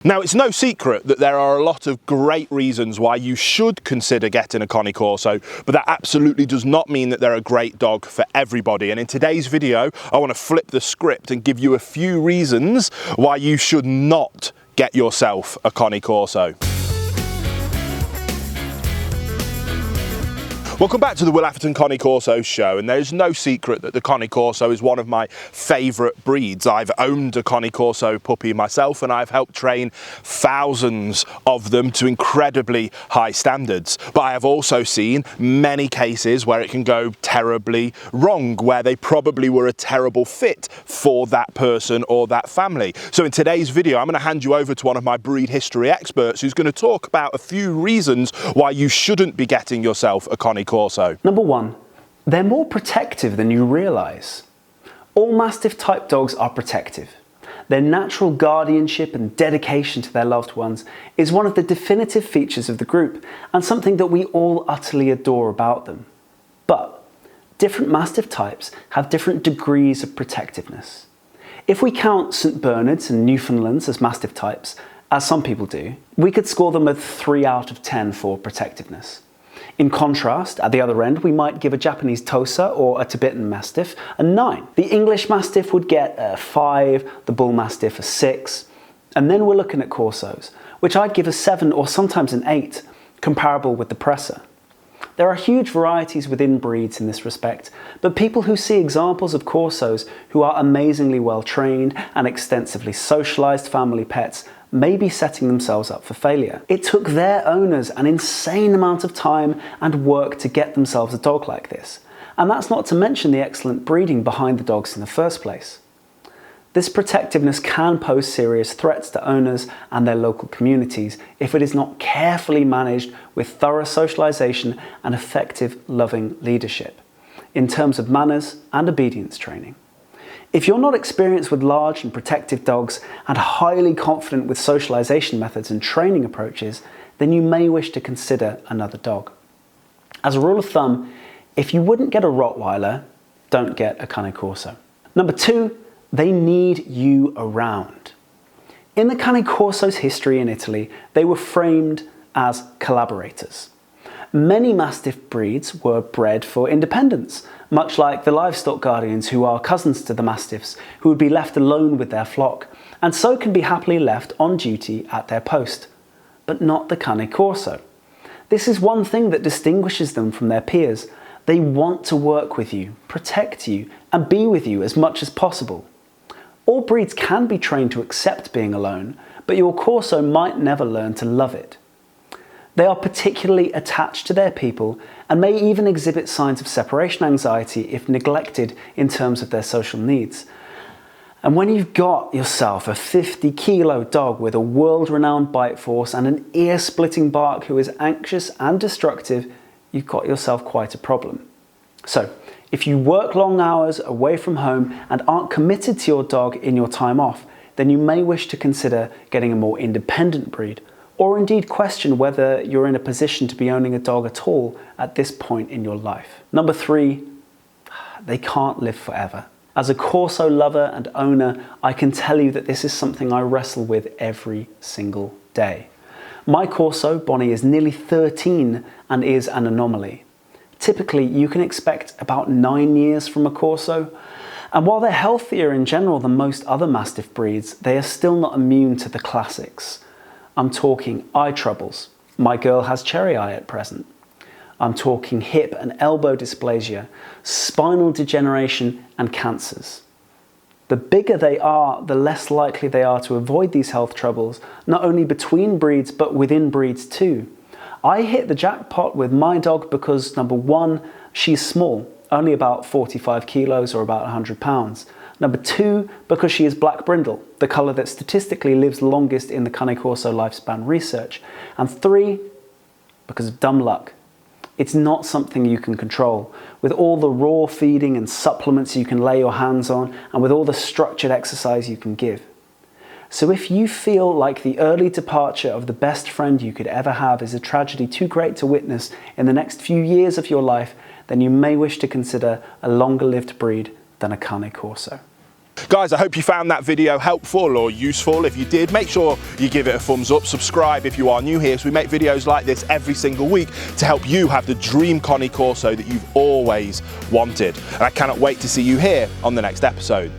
Now, it's no secret that there are a lot of great reasons why you should consider getting a Cane Corso, but that absolutely does not mean that they're a great dog for everybody. And in today's video, I want to flip the script and give you a few reasons why you should not get yourself a Cane Corso. Welcome back to the Atherton Cane Corso show, and there's no secret that the Cane Corso is one of my favourite breeds. I've owned a Cane Corso puppy myself, and I've helped train thousands of them to incredibly high standards. But I have also seen many cases where it can go terribly wrong, where they probably were a terrible fit for that person or that family. So in today's video, I'm going to hand you over to one of my breed history experts who's going to talk about a few reasons why you shouldn't be getting yourself a Cane Corso. Number one, they're more protective than you realise. All Mastiff type dogs are protective. Their natural guardianship and dedication to their loved ones is one of the definitive features of the group and something that we all utterly adore about them. But different Mastiff types have different degrees of protectiveness. If we count St Bernards and Newfoundlands as Mastiff types, as some people do, we could score them a 3 out of 10 for protectiveness. In contrast, at the other end, we might give a Japanese Tosa or a Tibetan Mastiff a 9. The English Mastiff would get a 5, the Bull Mastiff a 6, and then we're looking at Corsos, which I'd give a 7 or sometimes an 8, comparable with the Presser. There are huge varieties within breeds in this respect, but people who see examples of Corsos who are amazingly well trained and extensively socialised family pets may be setting themselves up for failure. It took their owners an insane amount of time and work to get themselves a dog like this, and that's not to mention the excellent breeding behind the dogs in the first place. This protectiveness can pose serious threats to owners and their local communities if it is not carefully managed with thorough socialisation and effective, loving leadership, in terms of manners and obedience training. If you're not experienced with large and protective dogs and highly confident with socialisation methods and training approaches, then you may wish to consider another dog. As a rule of thumb, if you wouldn't get a Rottweiler, don't get a Cane Corso. Number two, they need you around. In the Cane Corso's history in Italy, they were framed as collaborators. Many Mastiff breeds were bred for independence, much like the livestock guardians who are cousins to the Mastiffs, who would be left alone with their flock, and so can be happily left on duty at their post. But not the Cane Corso. This is one thing that distinguishes them from their peers. They want to work with you, protect you, and be with you as much as possible. All breeds can be trained to accept being alone, but your Corso might never learn to love it. They are particularly attached to their people and may even exhibit signs of separation anxiety if neglected in terms of their social needs. And when you've got yourself a 50-kilo dog with a world-renowned bite force and an ear-splitting bark who is anxious and destructive, you've got yourself quite a problem. So, if you work long hours away from home and aren't committed to your dog in your time off, then you may wish to consider getting a more independent breed, or indeed question whether you're in a position to be owning a dog at all at this point in your life. Number three, they can't live forever. As a Corso lover and owner, I can tell you that this is something I wrestle with every single day. My Corso, Bonnie, is nearly 13 and is an anomaly. Typically, you can expect about 9 years from a Corso, and while they're healthier in general than most other Mastiff breeds, they are still not immune to the classics. I'm talking eye troubles. My girl has cherry eye at present. I'm talking hip and elbow dysplasia, spinal degeneration, and cancers. The bigger they are, the less likely they are to avoid these health troubles, not only between breeds, but within breeds too. I hit the jackpot with my dog because, number one, she's small, only about 45 kilos or about 100 pounds. Number two, because she is black brindle, the colour that statistically lives longest in the Cane Corso lifespan research. And three, because of dumb luck. It's not something you can control. With all the raw feeding and supplements you can lay your hands on, and with all the structured exercise you can give. So if you feel like the early departure of the best friend you could ever have is a tragedy too great to witness in the next few years of your life, then you may wish to consider a longer lived breed than a Cane Corso. Guys, I hope you found that video helpful or useful. If you did, make sure you give it a thumbs up. Subscribe if you are new here, so we make videos like this every single week to help you have the dream Cane Corso that you've always wanted. And I cannot wait to see you here on the next episode.